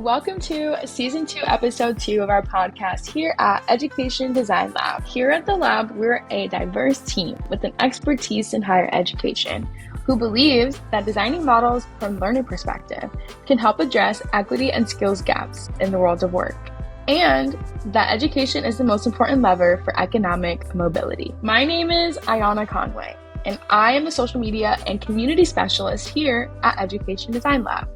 welcome to Season 2, Episode 2 of our podcast here at Education Design Lab. Here at the lab, we're a diverse team with an expertise in higher education who believes that designing models from learner perspective can help address equity and skills gaps in the world of work, and that education is the most important lever for economic mobility. My name is Ayanna Conway, and I am the social media and community specialist here at Education Design Lab.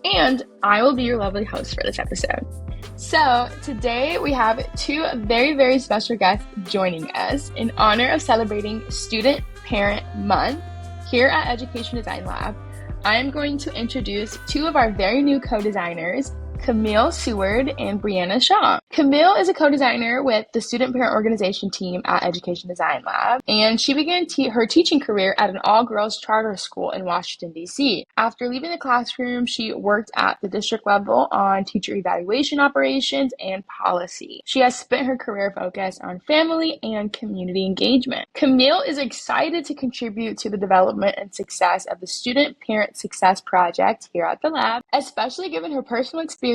And I will be your lovely host for this episode. So today we have two very, very special guests joining us in honor of celebrating Student Parent Month here at Education Design Lab. I am going to introduce two of our very new co-designers, Kamille Seward and Breanna Shaw. Kamille is a co-designer with the student parent organization team at Education Design Lab, and she began her teaching career at an all-girls charter school in Washington, D.C. After leaving the classroom, she worked at the district level on teacher evaluation operations and policy. She has spent her career focused on family and community engagement. Kamille is excited to contribute to the development and success of the Student Parent Success Project here at the lab, especially given her personal experiences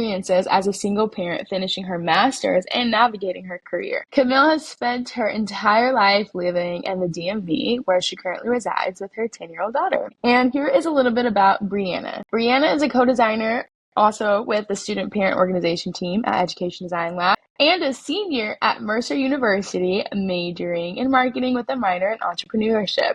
as a single parent finishing her master's and navigating her career. Kamille has spent her entire life living in the DMV, where she currently resides with her 10-year-old daughter. And here is a little bit about Breanna. Breanna is a co-designer also with the student parent organization team at Education Design Lab and a senior at Mercer University, majoring in marketing with a minor in entrepreneurship.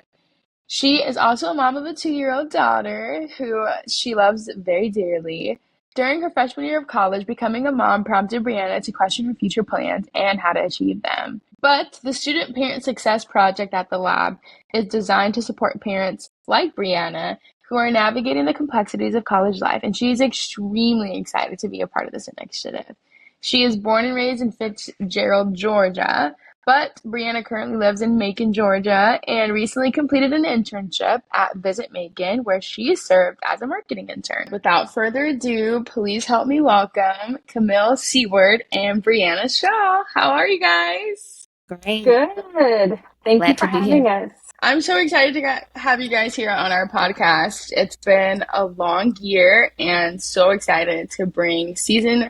She is also a mom of a 2-year-old daughter who she loves very dearly. During her freshman year of college, becoming a mom prompted Breanna to question her future plans and how to achieve them. But the Student Parent Success Project at the lab is designed to support parents like Breanna who are navigating the complexities of college life, and she is extremely excited to be a part of this initiative. She is born and raised in Fitzgerald, Georgia, but Breanna currently lives in Macon, Georgia, and recently completed an internship at Visit Macon, where she served as a marketing intern. Without further ado, please help me welcome Kamille Seward and Breanna Shaw. How are you guys? Great. Good. Thank you for having us. I'm so excited to have you guys here on our podcast. It's been a long year, and so excited to bring Season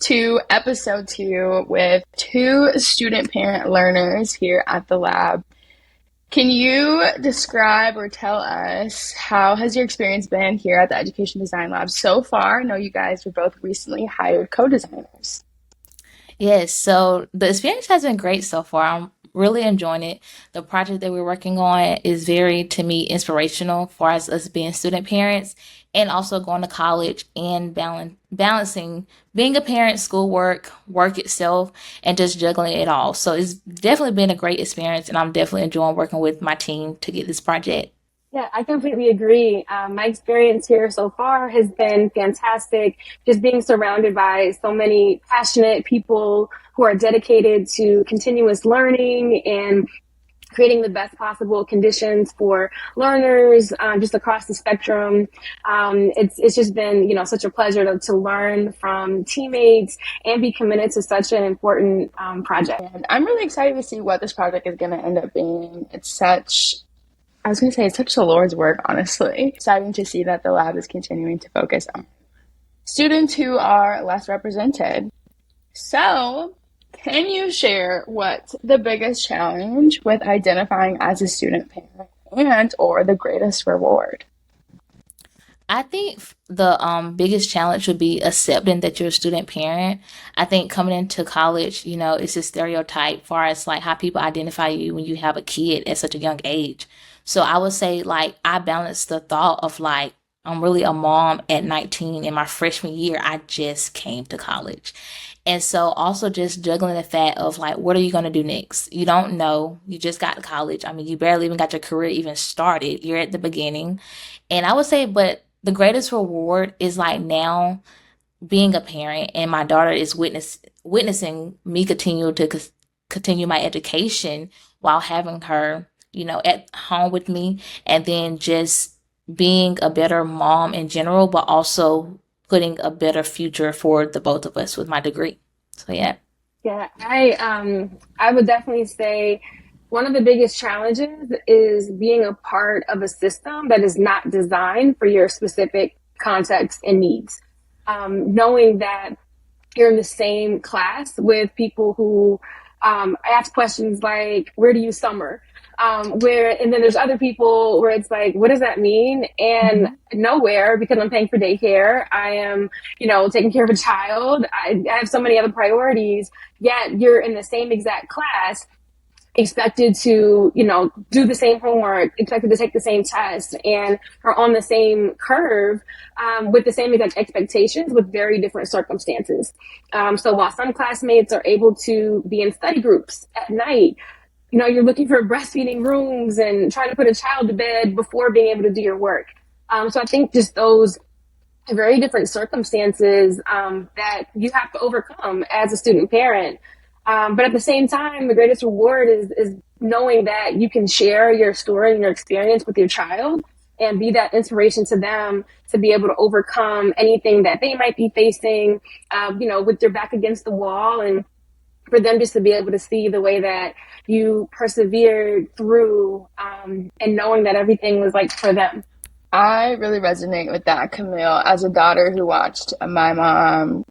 2, Episode 2 with two student parent learners here at the lab. Can you describe or tell us how has your experience been here at the Education Design Lab so far? I know you guys were both recently hired co-designers. Yes, so the experience has been great so far. I'm really enjoying it. The project that we're working on is very, to me, inspirational for us being student parents and also going to college and balancing being a parent, schoolwork, work itself, and just juggling it all. So it's definitely been a great experience, and I'm definitely enjoying working with my team to get this project. Yeah, I completely agree. My experience here so far has been fantastic. Just being surrounded by so many passionate people who are dedicated to continuous learning and creating the best possible conditions for learners just across the spectrum. It's just been, such a pleasure to learn from teammates and be committed to such an important project. And I'm really excited to see what this project is going to end up being. It's such the Lord's work, honestly. Exciting to see that the lab is continuing to focus on students who are less represented. So, can you share what's the biggest challenge with identifying as a student parent and or the greatest reward? I think the biggest challenge would be accepting that you're a student parent. I think coming into college, it's a stereotype far as like how people identify you when you have a kid at such a young age. So I would say I balance the thought of I'm really a mom at 19. In my freshman year, I just came to college. And so also just juggling the fact of what are you going to do next? You don't know. You just got to college. I mean, you barely even got your career even started. You're at the beginning. And I would say, but the greatest reward is now being a parent, and my daughter is witnessing me continue my education while having her, at home with me, and then just being a better mom in general, but also putting a better future for the both of us with my degree. So yeah. Yeah, I would definitely say one of the biggest challenges is being a part of a system that is not designed for your specific context and needs. knowing that you're in the same class with people who ask questions like, where do you summer? And then there's other people where it's like, what does that mean? And nowhere, because I'm paying for daycare. I am, taking care of a child. I have so many other priorities, yet you're in the same exact class, expected to, do the same homework, expected to take the same test, and are on the same curve with the same exact expectations with very different circumstances. So while some classmates are able to be in study groups at night, you're looking for breastfeeding rooms and trying to put a child to bed before being able to do your work. So I think just those very different circumstances that you have to overcome as a student parent. But at the same time, the greatest reward is knowing that you can share your story and your experience with your child and be that inspiration to them to be able to overcome anything that they might be facing, with their back against the wall, and for them just to be able to see the way that you persevered through and knowing that everything was like for them. I really resonate with that, Kamille. As a daughter who watched my mom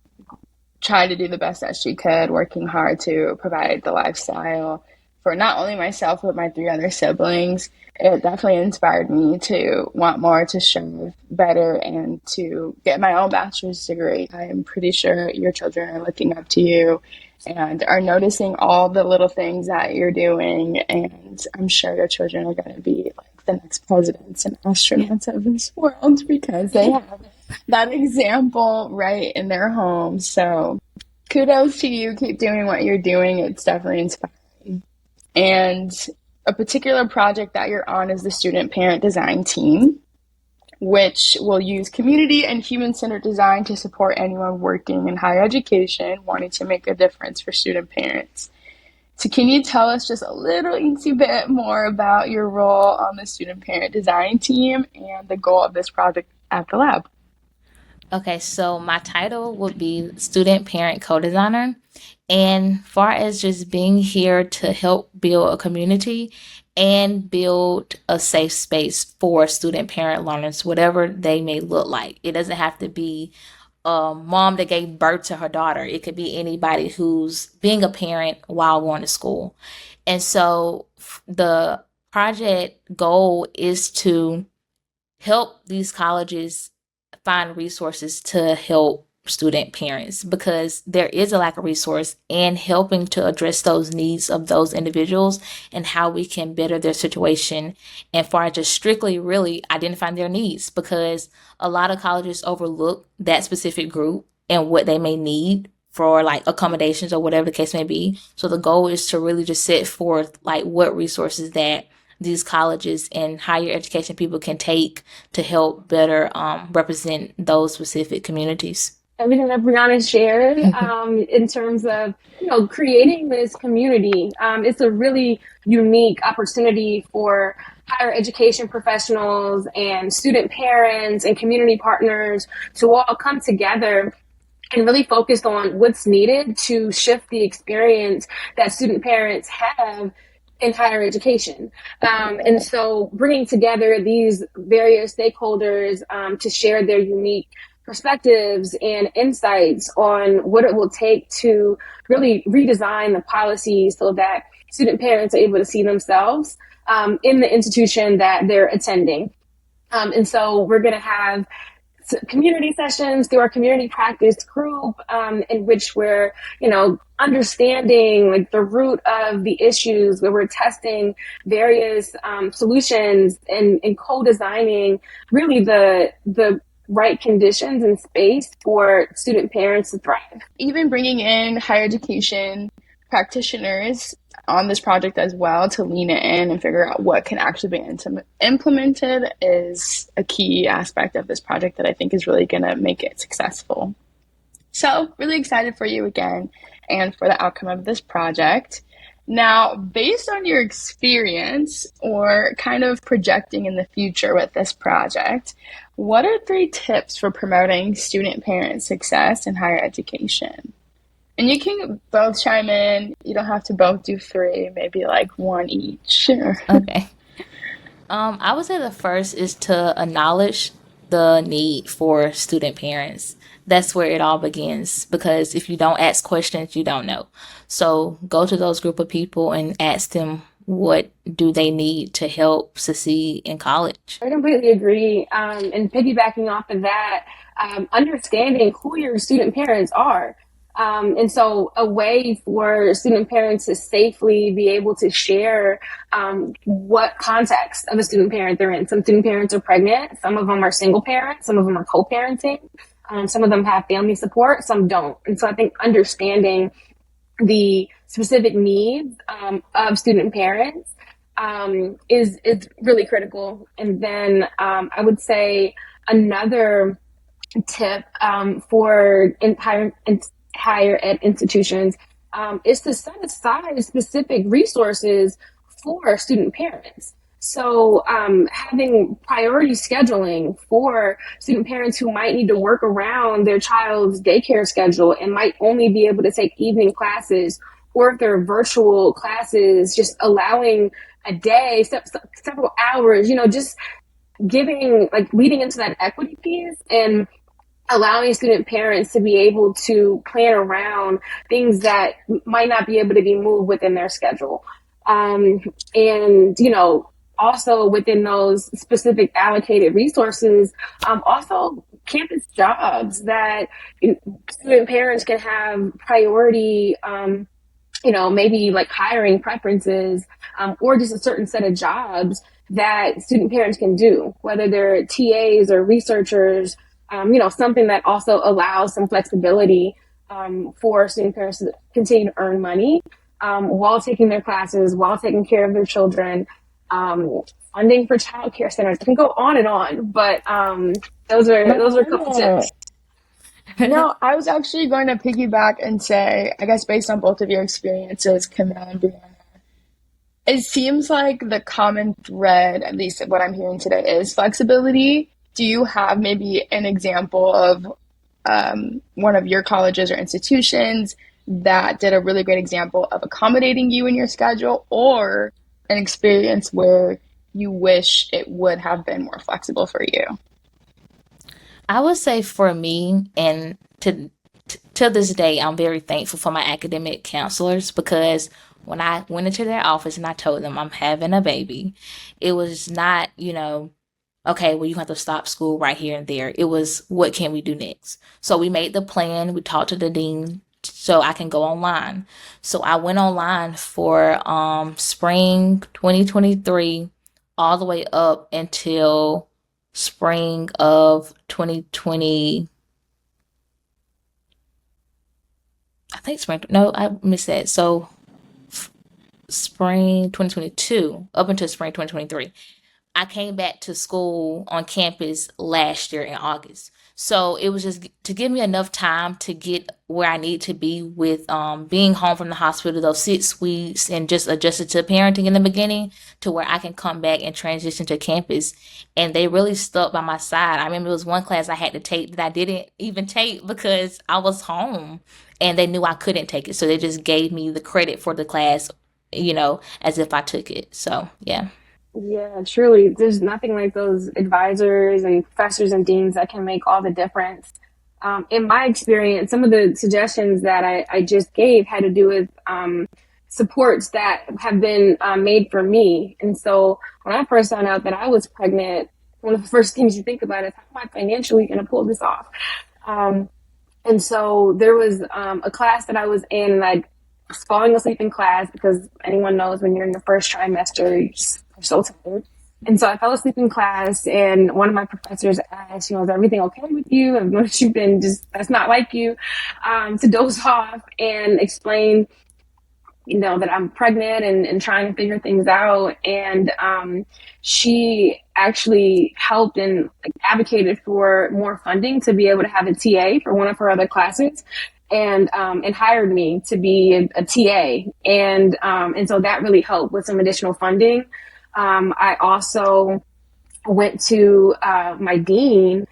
try to do the best that she could, working hard to provide the lifestyle for not only myself, but my 3 other siblings, it definitely inspired me to want more, to strive better, and to get my own bachelor's degree. I am pretty sure your children are looking up to you and are noticing all the little things that you're doing. And I'm sure your children are going to be like the next presidents and astronauts of this world because they have that example right in their home. So kudos to you. Keep doing what you're doing. It's definitely inspiring. And a particular project that you're on is the student parent design team, which will use community and human-centered design to support anyone working in higher education wanting to make a difference for student parents. So can you tell us just a little easy bit more about your role on the student parent design team and the goal of this project at the lab? Okay, so my title would be student parent co-designer. And far as just being here to help build a community and build a safe space for student parent learners, whatever they may look like. It doesn't have to be a mom that gave birth to her daughter. It could be anybody who's being a parent while going to school. And so the project goal is to help these colleges find resources to help student parents, because there is a lack of resource, and helping to address those needs of those individuals and how we can better their situation, and far as just strictly really identifying their needs, because a lot of colleges overlook that specific group and what they may need for like accommodations or whatever the case may be. So the goal is to really just set forth like what resources that these colleges and higher education people can take to help better represent those specific communities. Everything that Breanna shared in terms of, creating this community. It's a really unique opportunity for higher education professionals and student parents and community partners to all come together and really focus on what's needed to shift the experience that student parents have in higher education. And so bringing together these various stakeholders to share their unique perspectives and insights on what it will take to really redesign the policies so that student parents are able to see themselves in the institution that they're attending. And so we're going to have community sessions through our community practice group in which we're, understanding like the root of the issues, where we're testing various solutions and co-designing really the right conditions and space for student parents to thrive. Even bringing in higher education practitioners on this project as well to lean it in and figure out what can actually be implemented is a key aspect of this project that I think is really going to make it successful. So really excited for you again and for the outcome of this project. Now, based on your experience or kind of projecting in the future with this project, what are 3 tips for promoting student parent success in higher education? And you can both chime in. You don't have to both do 3, maybe like 1 each. Okay. I would say the first is to acknowledge the need for student parents. that's where it all begins, because if you don't ask questions, you don't know. So go to those group of people and ask them what do they need to help succeed in college. I completely agree. And piggybacking off of that, understanding who your student parents are. And so a way for student parents to safely be able to share what context of a student parent they're in. Some student parents are pregnant. Some of them are single parents. Some of them are co-parenting. Some of them have family support. Some don't. And so I think understanding the specific needs of student parents is really critical. And then I would say another tip for higher ed institutions is to set aside specific resources for student parents. So having priority scheduling for student parents who might need to work around their child's daycare schedule and might only be able to take evening classes, or if they're virtual classes, just allowing a day, several hours, just giving, like, leading into that equity piece and allowing student parents to be able to plan around things that might not be able to be moved within their schedule. And, also within those specific allocated resources, also campus jobs that student parents can have priority, maybe like hiring preferences, or just a certain set of jobs that student parents can do, whether they're TAs or researchers, something that also allows some flexibility for student parents to continue to earn money while taking their classes, while taking care of their children, funding for childcare centers. I can go on, but those are a couple tips. No, I was actually going to piggyback and say, I guess based on both of your experiences, Kamille and Breanna, it seems like the common thread, at least what I'm hearing today, is flexibility. Do you have maybe an example of one of your colleges or institutions that did a really great example of accommodating you in your schedule, or an experience where you wish it would have been more flexible for you? I would say for me, and to this day, I'm very thankful for my academic counselors, because when I went into their office and I told them I'm having a baby, it was not, okay, well, you have to stop school right here and there. It was, what can we do next? So we made the plan. We talked to the dean so I can go online. So I went online for spring 2023 all the way up until spring of 2020. I think I missed that. So spring 2022 up until spring 2023. I came back to school on campus last year in August. So it was just to give me enough time to get where I need to be with being home from the hospital those 6 weeks, and just adjusted to parenting in the beginning, to where I can come back and transition to campus. And they really stuck by my side. I remember it was one class I had to take that I didn't even take because I was home, and they knew I couldn't take it. So they just gave me the credit for the class, as if I took it. So, yeah. Yeah, truly. There's nothing like those advisors and professors and deans that can make all the difference. In my experience, some of the suggestions that I just gave had to do with supports that have been made for me. And so when I first found out that I was pregnant, one of the first things you think about is, how am I financially going to pull this off? And so there was a class that I was in, and I was falling asleep in class, because anyone knows when you're in the first trimester, you're so tired. And so I fell asleep in class, and one of my professors asked, is everything okay with you? I've noticed you've been that's not like you, to doze off and explain, that I'm pregnant and trying to figure things out. And she actually helped and advocated for more funding to be able to have a TA for one of her other classes, and hired me to be a TA. And so that really helped with some additional funding. I also went to my dean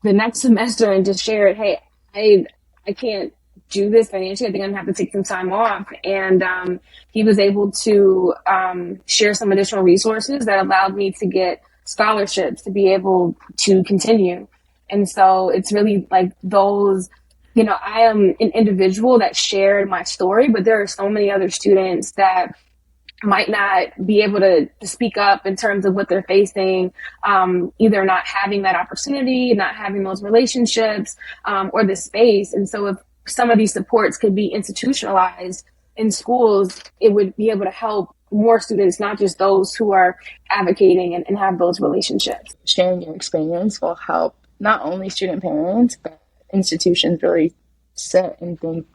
the next semester and just shared, hey, I can't do this financially. I think I'm gonna have to take some time off. And he was able to share some additional resources that allowed me to get scholarships to be able to continue. And so it's really like those, I am an individual that shared my story, but there are so many other students that might not be able to speak up in terms of what they're facing, either not having that opportunity, not having those relationships, or the space. And so if some of these supports could be institutionalized in schools, it would be able to help more students, not just those who are advocating and have those relationships. Sharing your experience will help not only student parents, but institutions really sit and think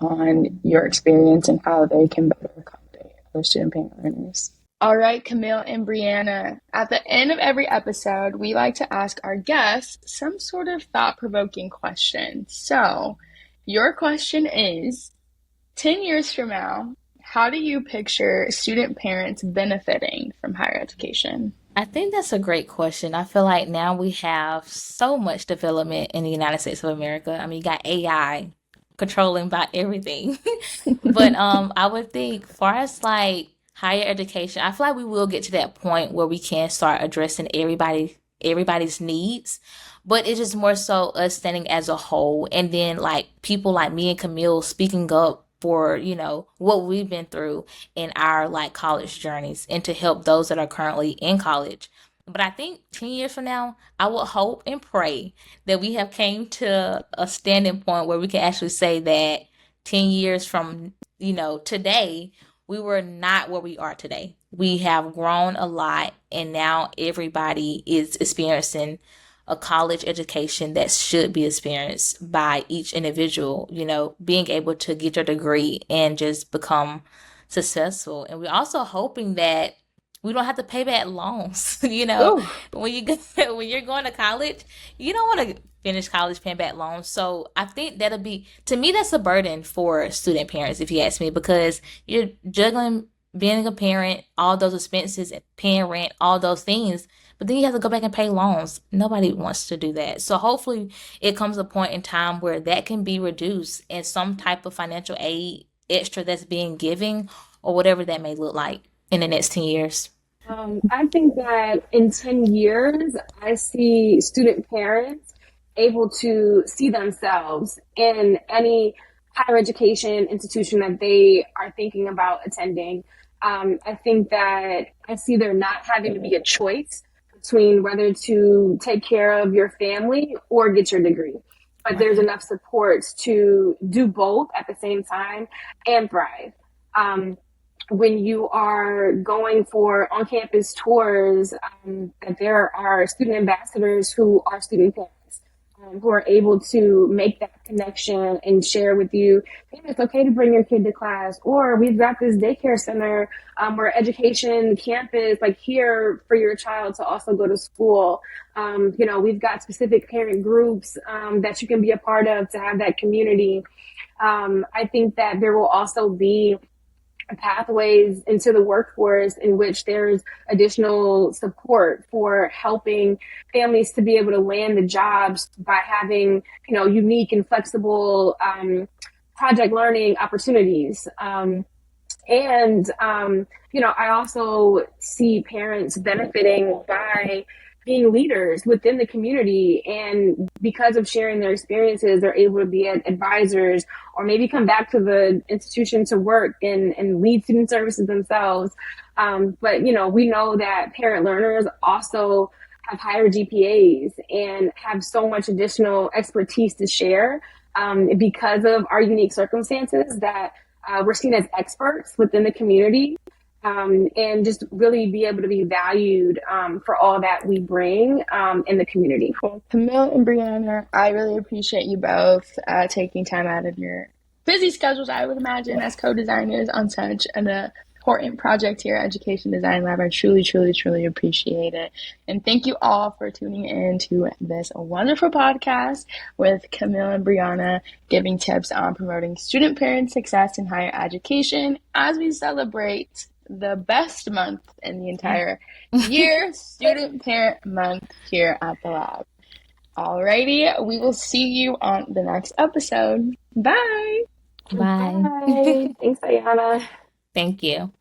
on your experience and how they can better accommodate other student parent learners. All right, Kamille and Breanna, at the end of every episode, we like to ask our guests some sort of thought-provoking question. So, your question is, 10 years from now, how do you picture student parents benefiting from higher education? I think that's a great question. I feel like now we have so much development in the United States of America. I mean, you got AI controlling about everything. But I would think far as like higher education, I feel like we will get to that point where we can start addressing everybody's needs. But it's just more so us standing as a whole, and then like people like me and Kamille speaking up for, what we've been through in our like college journeys and to help those that are currently in college. But I think 10 years from now, I would hope and pray that we have came to a standing point where we can actually say that 10 years from, today, we were not where we are today. We have grown a lot, and now everybody is experiencing a college education that should be experienced by each individual, being able to get your degree and just become successful. And we're also hoping that we don't have to pay back loans. Ooh. When you're going to college, you don't want to finish college paying back loans. So I think that'll be, to me, that's a burden for student parents, if you ask me, because you're juggling being a parent, all those expenses, paying rent, all those things. But then you have to go back and pay loans. Nobody wants to do that. So hopefully it comes a point in time where that can be reduced and some type of financial aid extra that's being given, or whatever that may look like in the next 10 years. I think that in 10 years, I see student parents able to see themselves in any higher education institution that they are thinking about attending. I think that I see there not having to be a choice between whether to take care of your family or get your degree. But there's enough supports to do both at the same time and thrive. When you are going for on-campus tours, that there are student ambassadors who are student parents, who are able to make that connection and share with you, hey, it's okay to bring your kid to class, or we've got this daycare center where education campus, like here for your child to also go to school. We've got specific parent groups that you can be a part of to have that community. I think that there will also be pathways into the workforce in which there's additional support for helping families to be able to land the jobs by having, unique and flexible project learning opportunities. I also see parents benefiting by being leaders within the community, and because of sharing their experiences, they're able to be advisors or maybe come back to the institution to work and lead student services themselves. But we know that parent learners also have higher GPAs and have so much additional expertise to share because of our unique circumstances that we're seen as experts within the community. And just really be able to be valued for all that we bring in the community. Well, Kamille and Breanna, I really appreciate you both taking time out of your busy schedules, I would imagine, as co-designers on such an important project here at Education Design Lab. I truly, truly, truly appreciate it. And thank you all for tuning in to this wonderful podcast with Kamille and Breanna, giving tips on promoting student parent success in higher education as we celebrate the best month in the entire year, Student Parent Month here at the lab. Alrighty, we will see you on the next episode. Bye! Bye. Bye. Thanks, Ayanna. Thank you.